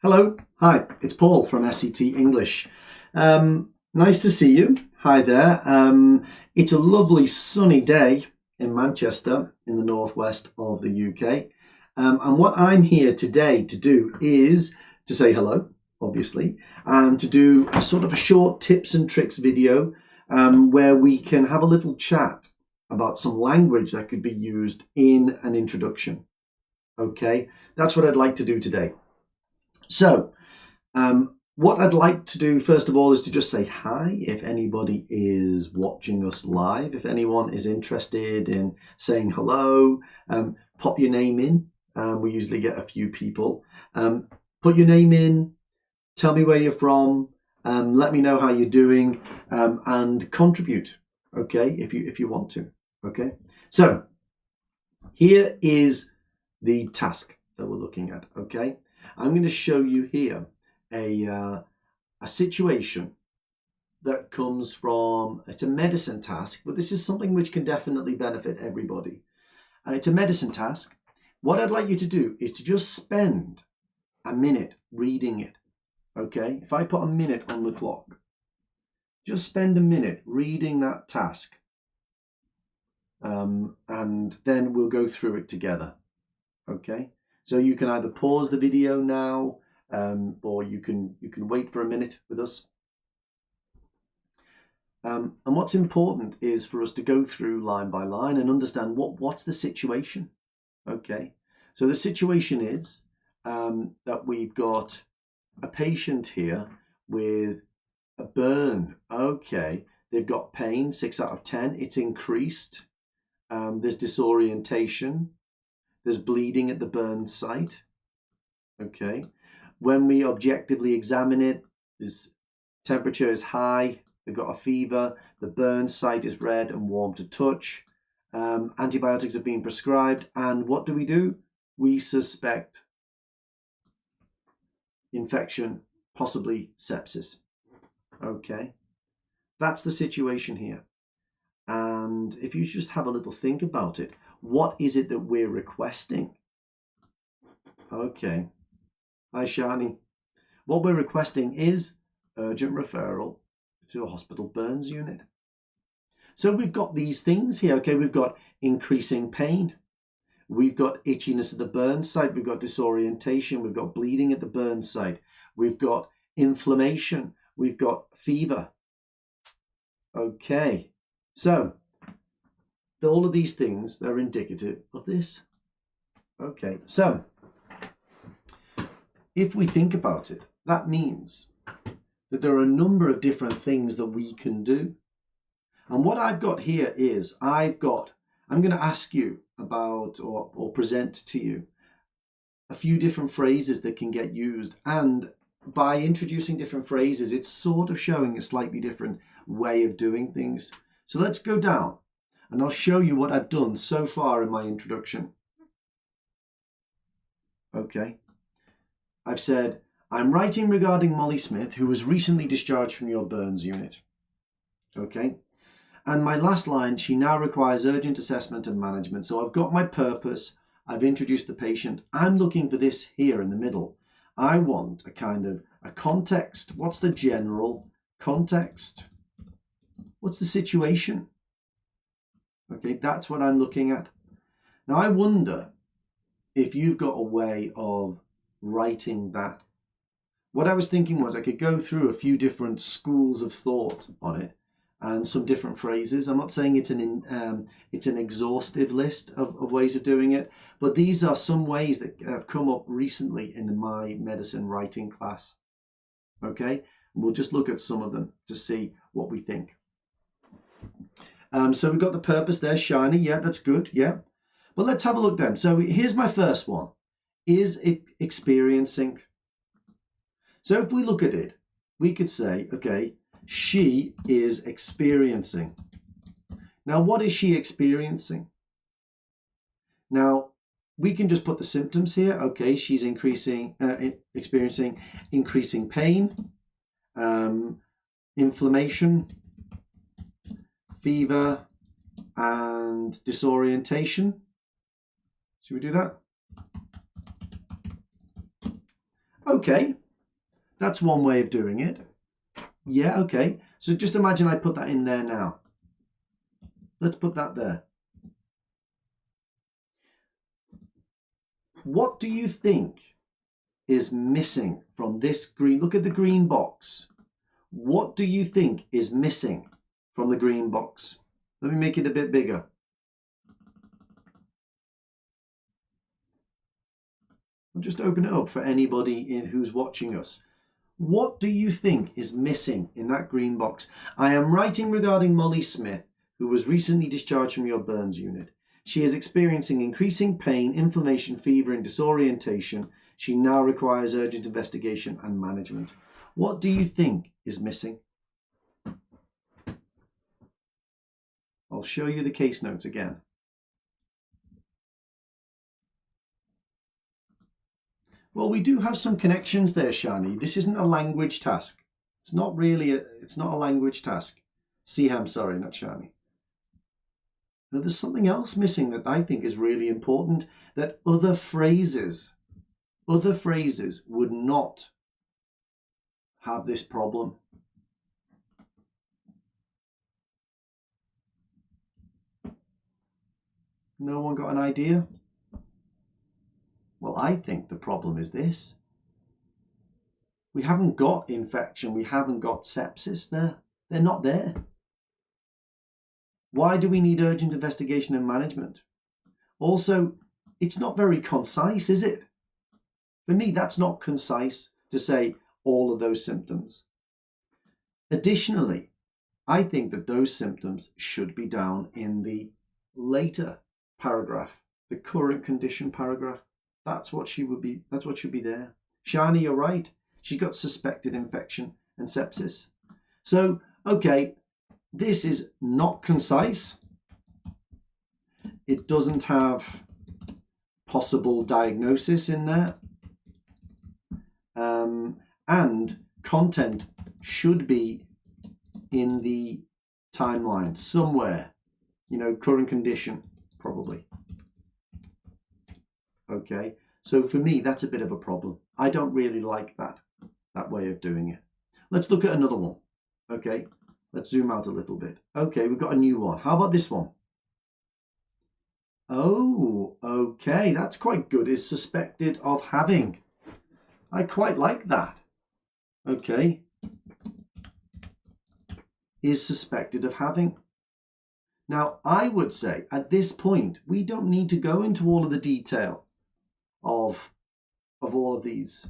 Hello, hi, it's Paul from SET English. Nice to see you. Hi there. It's a lovely sunny day in Manchester in the northwest of the UK. And what I'm here today to do is to say hello, obviously, and to do a sort of a short tips and tricks video where we can have a little chat about some language that could be used in an introduction. Okay, that's what I'd like to do today. So, what I'd like to do first of all is to just say hi if anybody is watching us live. If anyone is interested in saying hello, pop your name in. We usually get a few people. Put your name in, tell me where you're from, let me know how you're doing, and contribute, okay, if you want to. Okay, so here is the task that we're looking at. Okay, I'm going to show you here a situation that comes from, it's a medicine task, but this is something which can definitely benefit everybody. It's a medicine task. What I'd like you to do is to just spend a minute reading it. Okay, if I put a minute on the clock, just spend a minute reading that task, and then we'll go through it together. Okay, so you can either pause the video now, or you can wait for a minute with us. And what's important is for us to go through line by line and understand what's the situation. Okay, so the situation is that we've got a patient here with a burn. Okay, they've got pain, 6 out of 10. It's increased. There's disorientation. There's bleeding at the burn site. Okay. When we objectively examine it, his temperature is high. They've got a fever. The burn site is red and warm to touch. Antibiotics have been prescribed. And what do? We suspect infection, possibly sepsis. Okay. That's the situation here. And if you just have a little think about it, what is it that we're requesting? Okay. Hi, Shani. What we're requesting is urgent referral to a hospital burns unit. So we've got these things here. Okay, we've got increasing pain. We've got itchiness at the burn site. We've got disorientation. We've got bleeding at the burn site. We've got inflammation. We've got fever. Okay, so all of these things, they're indicative of this. Okay, so if we think about it, that means that there are a number of different things that we can do. And what I've got here is I'm going to ask you about or present to you a few different phrases that can get used. And by introducing different phrases, it's sort of showing a slightly different way of doing things. So let's go down and I'll show you what I've done so far in my introduction. Okay. I've said, I'm writing regarding Molly Smith, who was recently discharged from your burns unit. Okay. And my last line, she now requires urgent assessment and management. So I've got my purpose. I've introduced the patient. I'm looking for this here in the middle. I want a kind of a context. What's the general context? What's the situation? Okay, that's what I'm looking at. Now, I wonder if you've got a way of writing that. What I was thinking was I could go through a few different schools of thought on it and some different phrases. I'm not saying it's an exhaustive list of ways of doing it, but these are some ways that have come up recently in my medicine writing class. Okay, and we'll just look at some of them to see what we think. So we've got the purpose there, shiny. Yeah, that's good. Yeah, but let's have a look then. So here's my first one. Is it experiencing? So if we look at it, we could say, okay, she is experiencing. Now, what is she experiencing? Now, we can just put the symptoms here. Okay, she's experiencing increasing pain, inflammation, fever, and disorientation. Should we do that? Okay, that's one way of doing it. Yeah, okay. So just imagine I put that in there now. Let's put that there. What do you think is missing from this green? Look at the green box. What do you think is missing from the green box? Let me make it a bit bigger. I'll just open it up for anybody who's watching us. What do you think is missing in that green box? I am writing regarding Molly Smith, who was recently discharged from your burns unit. She is experiencing increasing pain, inflammation, fever, and disorientation. She now requires urgent investigation and management. What do you think is missing? I'll show you the case notes again. Well, we do have some connections there, Shani. This isn't a language task. It's not a language task. Siham, sorry, not Shani. Now, there's something else missing that I think is really important, that other phrases would not have this problem. No one got an idea? Well, I think the problem is this. We haven't got infection. We haven't got sepsis there. They're not there. Why do we need urgent investigation and management? Also, it's not very concise, is it? For me, that's not concise to say all of those symptoms. Additionally, I think that those symptoms should be down in the later paragraph, the current condition paragraph. That's what should be there. Shani, you're right. She's got suspected infection and sepsis. So, okay, this is not concise. It doesn't have possible diagnosis in there. And content should be in the timeline somewhere. Current condition, probably. Okay, so for me, that's a bit of a problem. I don't really like that way of doing it. Let's look at another one. Okay, let's zoom out a little bit. Okay, we've got a new one. How about this one? Oh, okay, that's quite good. Is suspected of having. I quite like that. Okay. Is suspected of having. Now, I would say at this point, we don't need to go into all of the detail of all of these.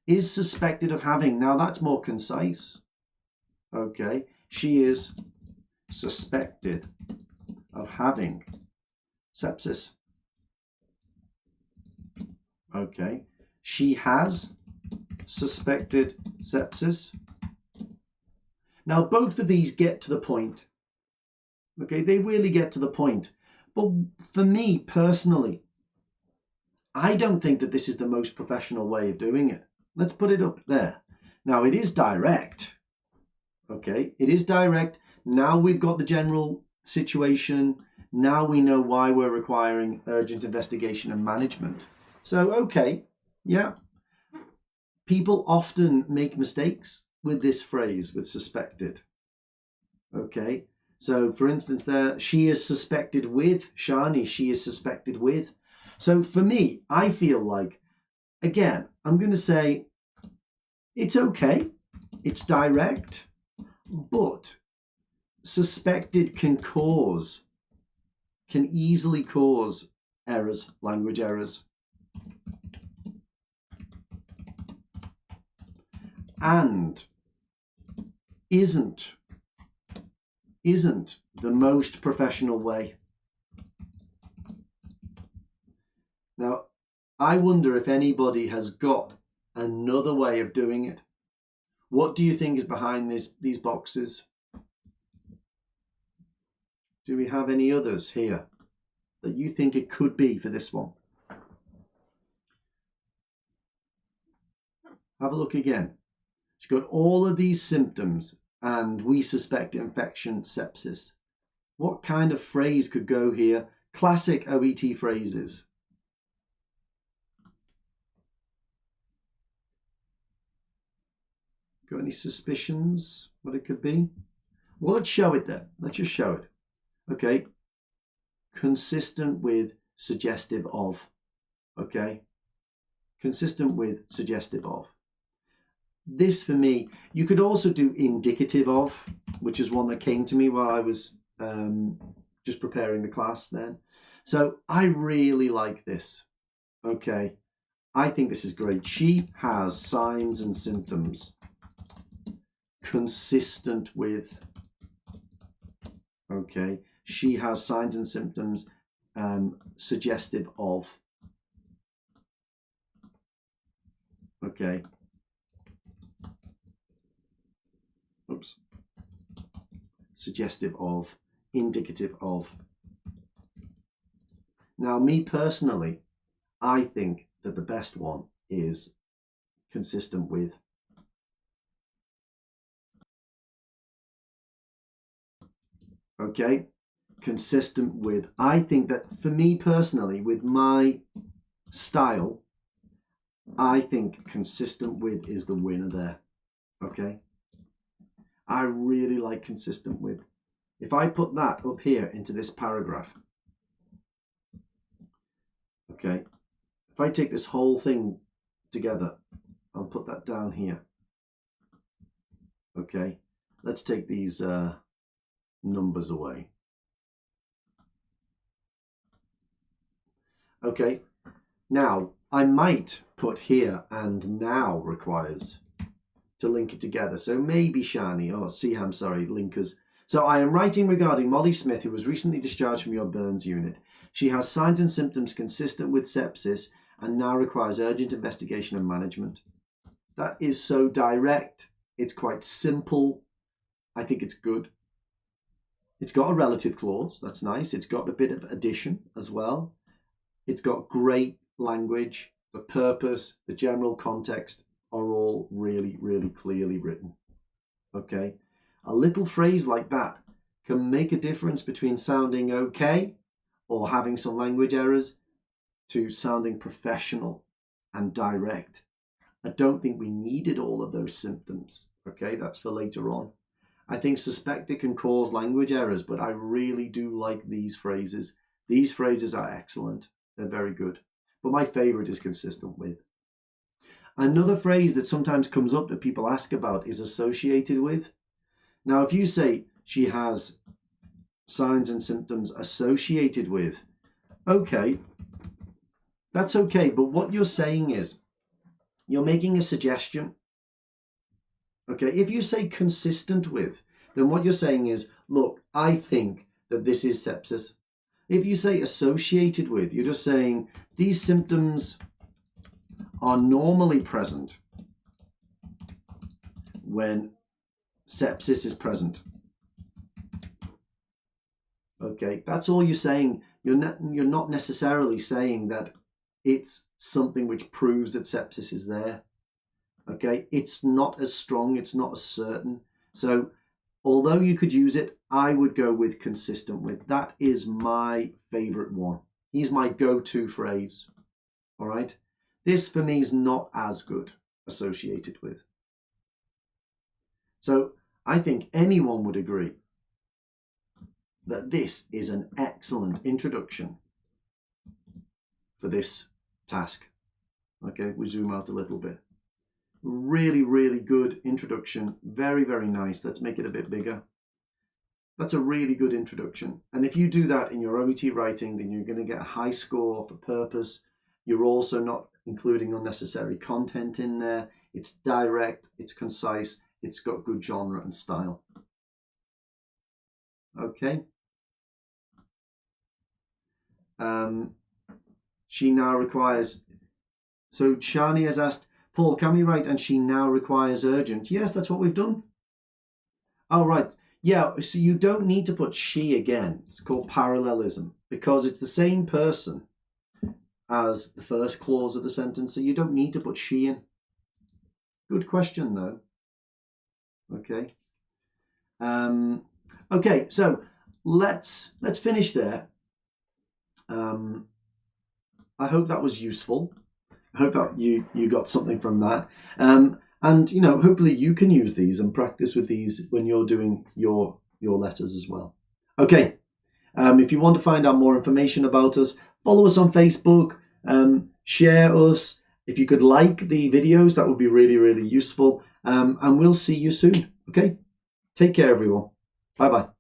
Is suspected of having. Now, that's more concise. Okay. She is suspected of having sepsis. Okay. She has suspected sepsis. Now, both of these get to the point. Okay, they really get to the point. But for me personally, I don't think that this is the most professional way of doing it. Let's put it up there. Now, it is direct. Okay, it is direct. Now we've got the general situation. Now we know why we're requiring urgent investigation and management. So, okay, yeah. People often make mistakes with this phrase, with suspected. Okay, so for instance there, she is suspected with, Shani, she is suspected with. So for me, I feel like, again, I'm going to say it's okay, it's direct, but suspected can easily cause errors, language errors. And isn't the most professional way. Now, I wonder if anybody has got another way of doing it. What do you think is behind these boxes? Do we have any others here that you think it could be for this one? Have a look again. She's got all of these symptoms and we suspect infection, sepsis. What kind of phrase could go here? Classic OET phrases. Got any suspicions what it could be? Well, let's show it then. Let's just show it. Okay. Consistent with, suggestive of. Okay. Consistent with, suggestive of. This for me, you could also do indicative of, which is one that came to me while I was just preparing the class then. So I really like this. Okay. I think this is great. She has signs and symptoms consistent with. Okay. She has signs and symptoms suggestive of. Okay. Oops. Suggestive of, indicative of. Now, me personally, I think that the best one is consistent with. Okay, consistent with. I think that for me personally, with my style, I think consistent with is the winner there. Okay, I really like consistent with. If I put that up here into this paragraph, okay, if I take this whole thing together, I'll put that down here. Okay, let's take these numbers away. Okay, now I might put here and now requires to link it together. So maybe Shani or Siham, sorry, linkers. So I am writing regarding Molly Smith, who was recently discharged from your burns unit. She has signs and symptoms consistent with sepsis and now requires urgent investigation and management. That is so direct. It's quite simple. I think it's good. It's got a relative clause. That's nice. It's got a bit of addition as well. It's got great language. The purpose, the general context are all really, really clearly written. Okay. A little phrase like that can make a difference between sounding okay or having some language errors to sounding professional and direct. I don't think we needed all of those symptoms. Okay, that's for later on. I think suspect it can cause language errors, but I really do like these phrases. These phrases are excellent. They're very good. But my favorite is consistent with. Another phrase that sometimes comes up that people ask about is associated with. Now, if you say she has signs and symptoms associated with, okay, that's okay. But what you're saying is you're making a suggestion. Okay, if you say consistent with, then what you're saying is, look, I think that this is sepsis. If you say associated with, you're just saying these symptoms are normally present when sepsis is present. Okay, that's all you're saying. You're not necessarily saying that it's something which proves that sepsis is there. Okay, it's not as strong, it's not as certain. So although you could use it, I would go with consistent with. That is my favorite one. He's my go-to phrase. All right, this for me is not as good associated with. So I think anyone would agree that this is an excellent introduction for this task. Okay, we zoom out a little bit. Really, really good introduction. Very, very nice. Let's make it a bit bigger. That's a really good introduction. And if you do that in your OET writing, then you're going to get a high score for purpose. You're also not including unnecessary content in there. It's direct, it's concise, it's got good genre and style. Okay. She now requires, so Shani has asked, Paul, can we write and she now requires urgent? Yes, that's what we've done. Oh, right. Yeah, so you don't need to put she again. It's called parallelism because it's the same person as the first clause of the sentence, so you don't need to put she in. Good question, though. Okay. Okay, so let's finish there. I hope that was useful. I hope that you got something from that. And, you know, hopefully you can use these and practice with these when you're doing your letters as well. Okay, if you want to find out more information about us, follow us on Facebook, share us. If you could like the videos, that would be really, really useful. And we'll see you soon. Okay, take care, everyone. Bye-bye.